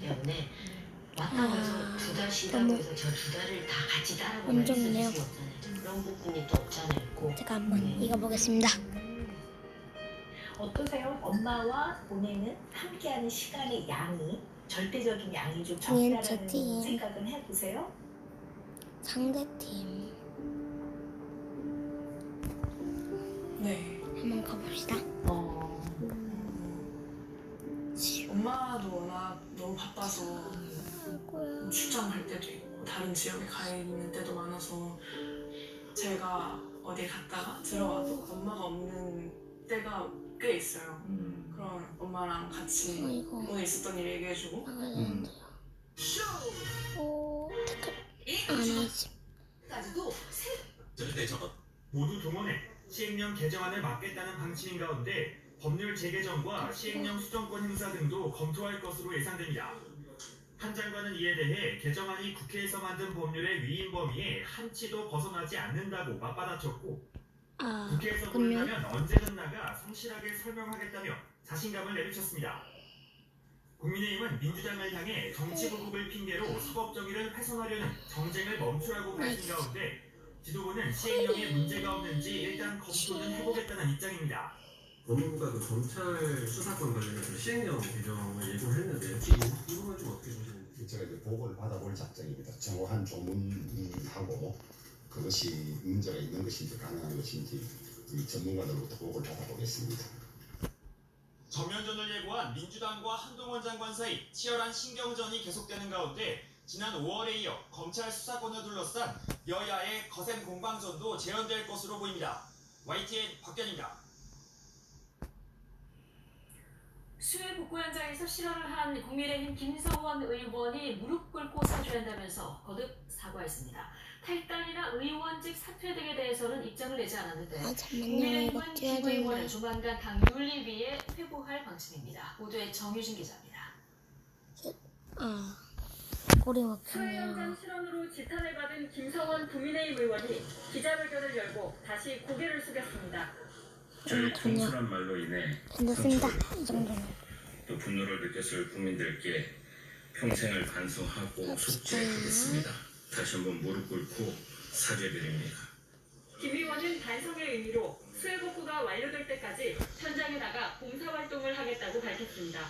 때문에 왔다 가서 2달 쉰다고 해서 저 2달을 다 같이 따라보면 원정이네요. 있을 수 없잖아요. 그런 부분이 또 없지 않아 있고. 제가 한번 읽어보겠습니다. 어떠세요? 엄마와 보내는 함께하는 시간의 양이 절대적인 양이 좀 뒤엔 적다라는 제 팀. 생각은 해보세요? 상대팀 네. 한번 가봅시다. 엄마도 워낙 너무 바빠서 아이고야. 출장 갈 때도 있고 다른 지역에 가 있는 때도 많아서 제가 어디 갔다가 들어와도 엄마가 없는 때가 꽤 있어요. 그럼 엄마랑 같이 아이고. 오늘 있었던 일 얘기해주고 나가야 되는데요. 오, 댓글 안 하지. 까지도 모두 동원해 시행령 개정안을 막겠다는 방침인 가운데 법률 재개정과 시행령 수정권 행사 등도 검토할 것으로 예상됩니다. 한 장관은 이에 대해 개정안이 국회에서 만든 법률의 위임 범위에 한치도 벗어나지 않는다고 맞받아쳤고 국회에서 그렇군요. 고른다면 언제든 나가 성실하게 설명하겠다며 자신감을 내비쳤습니다. 국민의힘은 민주당을 향해 정치 보복을 핑계로 사법정의를 훼손하려는 정쟁을 멈추라고 밝힌 가운데 지도부는 시행령에 문제가 없는지 일단 검토는 해보겠다는 입장입니다. 법무부가 그 검찰 수사권 관련해서 시행령 개정을 예고를 했는데 이 부분은 좀 어떻게 보시는지? 제가 이제 보고를 받아볼 작정입니다. 정확한 조문하고 그것이 문제가 있는 것인지 가능한 것인지 이 전문가들로부터 보고를 받아보겠습니다. 전면전을 예고한 민주당과 한동훈 장관 사이 치열한 신경전이 계속되는 가운데 지난 5월에 이어 검찰 수사권을 둘러싼 여야의 거센 공방전도 재현될 것으로 보입니다. YTN 박견입니다. 수해 복구 현장에서 실언을 한 국민의힘 김성원 의원이 무릎 꿇고 사죄한다면서 거듭 사과했습니다. 탈당이나 의원직 사퇴 등에 대해서는 입장을 내지 않았는데 잠깐만요. 이거 국민의힘은 띄워야 김 의원을 되는데. 조만간 당 윤리위에 회부할 방침입니다. 보도에 정유진 기자입니다. 꼬리 수해 현장 막혔네요. 실언으로 지탄을 받은 김성원 국민의힘 의원이 기자회견을 열고 다시 고개를 숙였습니다. 저희 청순한 말로 인해 괜찮습니다. 이 정도는. 또 분노를 느꼈을 국민들께 평생을 반성하고 속죄하겠습니다. 다시 한번 무릎 꿇고 사죄드립니다. 김 의원은 반성의 의미로 수해 복구가 완료될 때까지 현장에 나가 봉사활동을 하겠다고 밝혔습니다.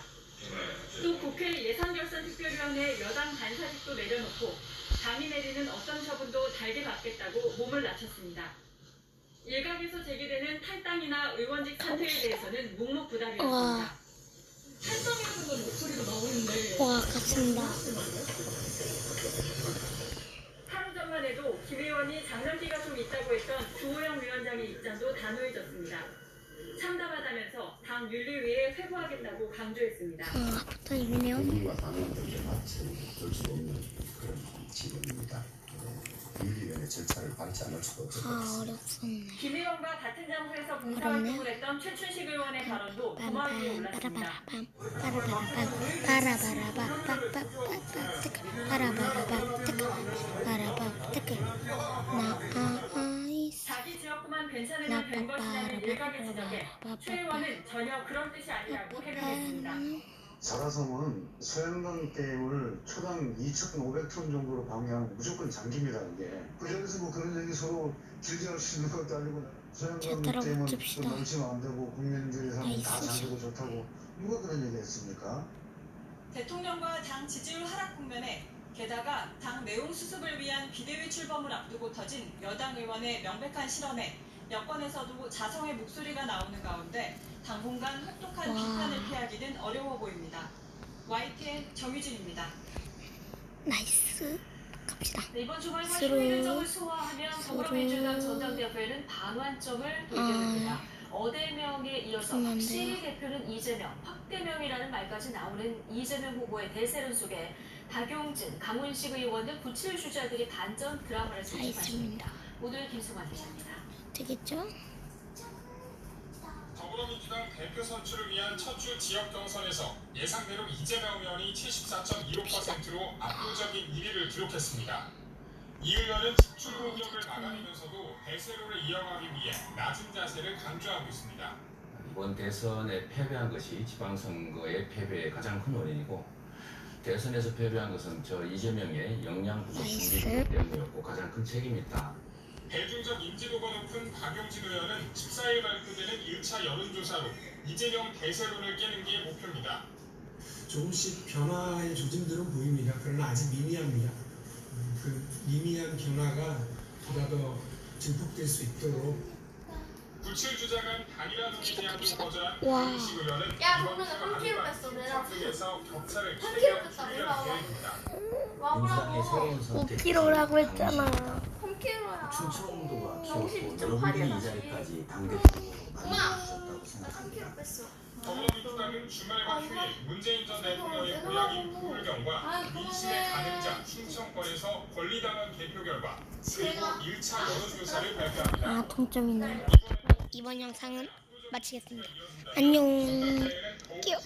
또 국회 예산결산특별위원회 여당 반사직도 내려놓고 당이 내리는 어떤 처분도 달게 받겠다고 몸을 낮췄습니다. 일각에서 제기되는 탈당이나 의원직 사퇴에 대해서는 묵묵부답이었습니다. 탈당이라는 목소리가 나오는데 와, 같습니다. 하루 전만 해도 김 의원이 장난기가 좀 있다고 했던 주호영 위원장의 입장도 단호해졌습니다. 참담하다면서 당 윤리위에 회부하겠다고 강조했습니다. 부탁이네요. 국민과 당원들께 마치 될수 없는 그런 지금입니다. 윤리위원회 절차를 밟지 않을 수가 없을 것 같습니다. 어렵었네. 김 의원과 같은 장소에서 봉사활동을 했던 최춘식 의원의 발언도 도마 위에 올랐습니다. 자기 지역구만 괜찮으면 된 것이라는 일각의 지적에 최 의원은 전혀 그런 뜻이 아니라고 해명했습니다. 자라섬은 수행동 게임을 초당 2,500톤 정도로 방해하면 무조건 잠깁니다. 이게 그 중에서 뭐 그런 얘기 서로 길게 할 수 있는 것도 아니고 수행동 게임은 또 넘치면 안 되고 국민들이 사람 다 잠기고 좋다고 누가 그런 얘기 했습니까? 대통령과 당 지지율 하락 국면에 게다가 당 내용 수습을 위한 비대위 출범을 앞두고 터진 여당 의원의 명백한 실언에 여권에서도 자성의 목소리가 나오는 가운데 당분간 혹독한 비판을 피하기는 어려워 보입니다. YTN 정유진입니다. 나이스. 갑시다. 이번 주말 사실 일정을 소화하면 더불어민주당 전당대회는 반환점을 돌겠습니다. 어대명에 이어서 확실히 대표는 이재명, 확대명이라는 말까지 나오는 이재명 후보의 대세론 속에 박용진, 강훈식 의원 등 부칠 주자들이 반전 드라마를 펼쳐봤습니다. 모두의 김승환 기자입니다. 되겠죠? 더불어민주당 대표 선출을 위한 첫 주 지역 경선에서 예상대로 이재명 의원이 74.25%로 압도적인 1위를 기록했습니다. 이 의원은 직출 공격을 막아내면서도 대세론을 이어가기 위해 낮은 자세를 강조하고 있습니다. 이번 대선에 패배한 것이 지방선거의 패배의 가장 큰 원인이고 대선에서 패배한 것은 저 이재명의 역량 부족 준비 때문이었고 가장 큰 책임이 있다. 대중적 인지도가 높은 박용진 의원은 14일 발표되는 1차 여론조사로 이재명 대세론을 깨는 게 목표입니다. 조금씩 변화의 조짐들은 보입니다. 그러나 아직 미미합니다. 그 미미한 변화가 보다 더 증폭될 수 있도록 97 주장한 단일화론에 대한 거절한 와. 박용식 의원은 야, 이번 그러면 3kg 뺐어, 내가. 등에서 격차를 3kg 최대한 뺐다, 줄이려는 내가. 계획입니다. 민주당의 새로운 선택 5kg라고 했잖아. 3kg야. 충청도가 정신 키웠고 좀 여러분들이 이 차려야지. 자리까지 당대표로 엄마! 만들어주셨다고 나 생각합니다. 3kg 뺐어. 더불어민주당은 주말과 휴일 문재인 전 대통령의 고향인 부울경과 민심의 가늠자 충청권에서 권리당원 개표 결과 그리고 1차 여론조사를 발표합니다. 아, 동점이네. 이번 영상은 마치겠습니다. 안녕. 끼요.